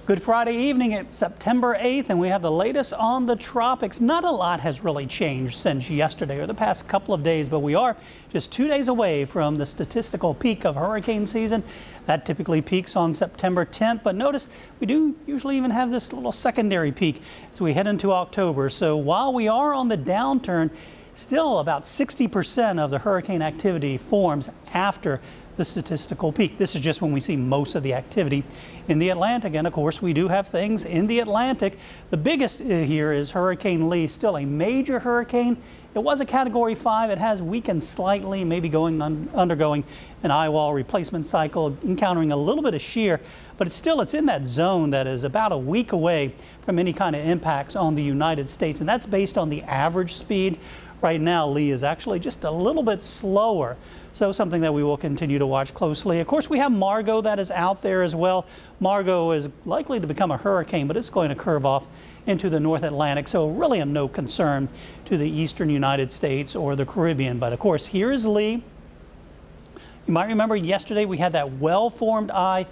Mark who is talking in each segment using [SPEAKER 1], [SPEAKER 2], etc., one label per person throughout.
[SPEAKER 1] Good Friday evening. It's September 8th and we have the latest on the tropics. Not a lot has really changed since yesterday or the past couple of days, but we are just 2 days away from the statistical peak of hurricane season. That typically peaks on September 10th, but notice we do usually even have this little secondary peak as we head into October. So while we are on the downturn, still about 60% of the hurricane activity forms after the statistical peak. This is just when we see most of the activity in the Atlantic. And of course, we do have things in the Atlantic. The biggest here is Hurricane Lee, still a major hurricane. It was a Category 5. It has weakened slightly, maybe undergoing an eye wall replacement cycle, encountering a little bit of shear, but it's in that zone that is about a week away from any kind of impacts on the United States. And that's based on the average speed. Right now, Lee is actually just a little bit slower. So something that we will continue to watch closely. Of course, we have Margot that is out there as well. Margot is likely to become a hurricane, but it's going to curve off into the North Atlantic. So really of no concern to the eastern United States or the Caribbean. But of course, here is Lee. You might remember yesterday we had that well-formed eye.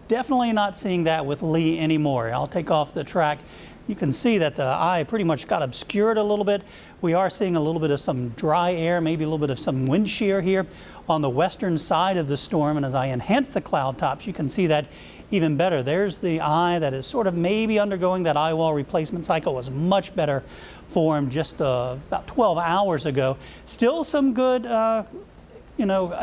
[SPEAKER 1] Definitely not seeing that with Lee anymore. I'll take off the track. You can see that the eye pretty much got obscured a little bit. We are seeing a little bit of some dry air, maybe a little bit of some wind shear here on the western side of the storm. And as I enhance the cloud tops, you can see that even better. There's the eye that is sort of maybe undergoing that eye wall replacement cycle. It was much better formed just about 12 hours ago. Still some good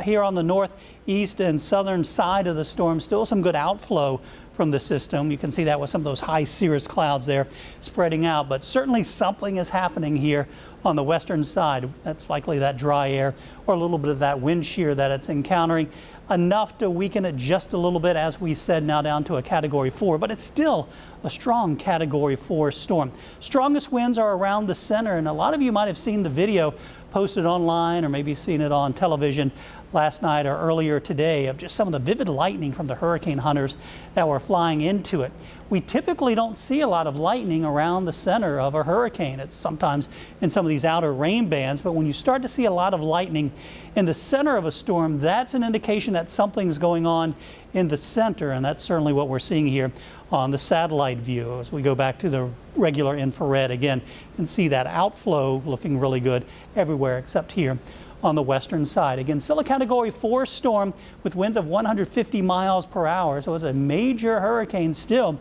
[SPEAKER 1] here on the northeast and southern side of the storm, still some good outflow from the system. You can see that with some of those high cirrus clouds there spreading out, but certainly something is happening here on the western side. That's likely that dry air or a little bit of that wind shear that it's encountering, enough to weaken it just a little bit, as we said, now down to a Category 4, but it's still a strong Category 4 storm. Strongest winds are around the center, and a lot of you might have seen the video posted online or maybe seen it on television last night or earlier today of just some of the vivid lightning from the hurricane hunters that were flying into it. We typically don't see a lot of lightning around the center of a hurricane. It's sometimes in some of these outer rain bands, but when you start to see a lot of lightning in the center of a storm, that's an indication that something's going on in the center, and that's certainly what we're seeing here on the satellite view. As we go back to the regular infrared, again, you can see that outflow looking really good everywhere except here on the western side. Again, still a Category 4 storm with winds of 150 miles per hour. So it's a major hurricane still,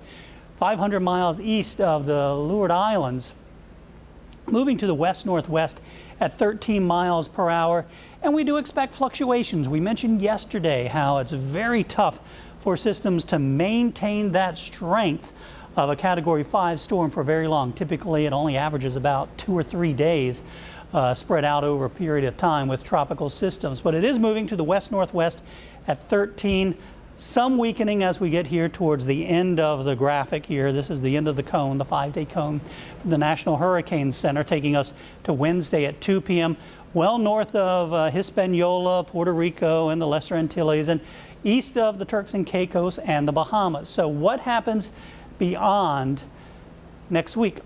[SPEAKER 1] 500 miles east of the Leeward Islands, moving to the west-northwest at 13 miles per hour. And we do expect fluctuations. We mentioned yesterday how it's very tough for systems to maintain that strength of a Category 5 storm for very long. Typically, it only averages about 2 or 3 days spread out over a period of time with tropical systems. But it is moving to the west-northwest at 13. Some weakening as we get here towards the end of the graphic here. This is the end of the cone, the 5-day cone from the National Hurricane Center, taking us to Wednesday at 2 p.m. well north of Hispaniola, Puerto Rico, and the Lesser Antilles, and east of the Turks and Caicos and the Bahamas. So what happens beyond next week?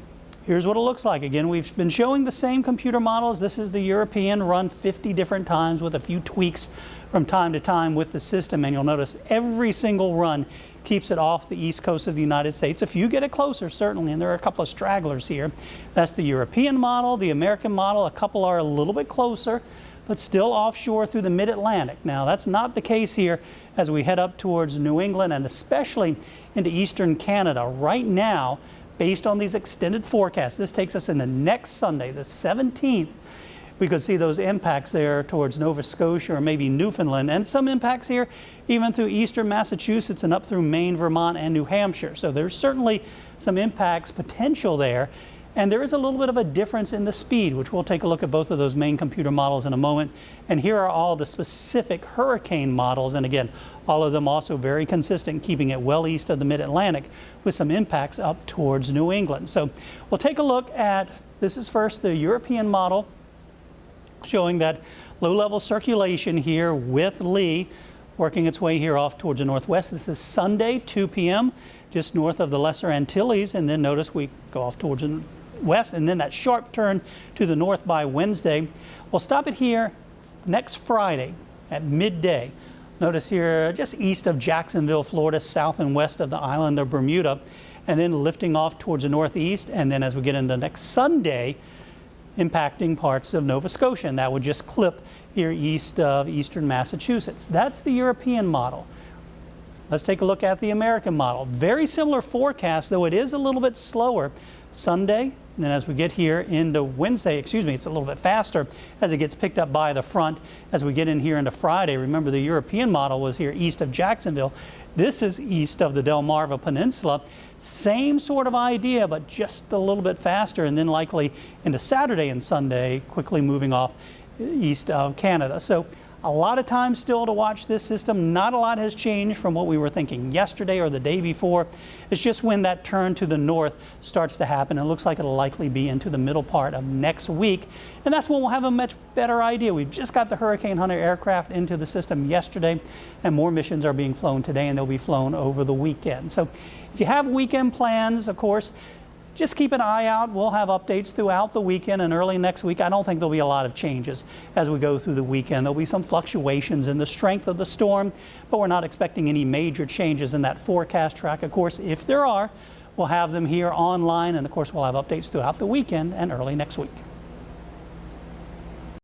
[SPEAKER 1] Here's what it looks like. Again, we've been showing the same computer models. This is the European, run 50 different times with a few tweaks from time to time with the system. And you'll notice every single run keeps it off the east coast of the United States. A few get it closer, certainly, and there are a couple of stragglers here. That's the European model, the American model. A couple are a little bit closer, but still offshore through the mid-Atlantic. Now, that's not the case here as we head up towards New England and especially into eastern Canada. Right now, based on these extended forecasts, this takes us into next Sunday, the 17th. We could see those impacts there towards Nova Scotia or maybe Newfoundland, and some impacts here even through eastern Massachusetts and up through Maine, Vermont, and New Hampshire. So there's certainly some impacts potential there. And there is a little bit of a difference in the speed, which we'll take a look at both of those main computer models in a moment. And here are all the specific hurricane models. And again, all of them also very consistent, keeping it well east of the mid-Atlantic with some impacts up towards New England. So we'll take a look at, this is first the European model, showing that low-level circulation here with Lee working its way here off towards the northwest. This is Sunday, 2 p.m., just north of the Lesser Antilles. And then notice we go off towards the west, and then that sharp turn to the north by Wednesday. We'll stop it here next Friday at midday. Notice here just east of Jacksonville, Florida, south and west of the island of Bermuda, and then lifting off towards the northeast. And then as we get into next Sunday, impacting parts of Nova Scotia, and that would just clip here east of eastern Massachusetts. That's the European model. Let's take a look at the American model. Very similar forecast, though it is a little bit slower Sunday, and then as we get here into Wednesday, it's a little bit faster as it gets picked up by the front. As we get in here into Friday, remember the European model was here east of Jacksonville. This is east of the Delmarva Peninsula. Same sort of idea, but just a little bit faster, and then likely into Saturday and Sunday, quickly moving off east of Canada. So a lot of time still to watch this system. Not a lot has changed from what we were thinking yesterday or the day before. It's just when that turn to the north starts to happen. It looks like it'll likely be into the middle part of next week. And that's when we'll have a much better idea. We've just got the Hurricane Hunter aircraft into the system yesterday, and more missions are being flown today, and they'll be flown over the weekend. So if you have weekend plans, of course, just keep an eye out. We'll have updates throughout the weekend and early next week. I don't think there'll be a lot of changes as we go through the weekend. There'll be some fluctuations in the strength of the storm, but we're not expecting any major changes in that forecast track. Of course, if there are, we'll have them here online, and of course, we'll have updates throughout the weekend and early next week.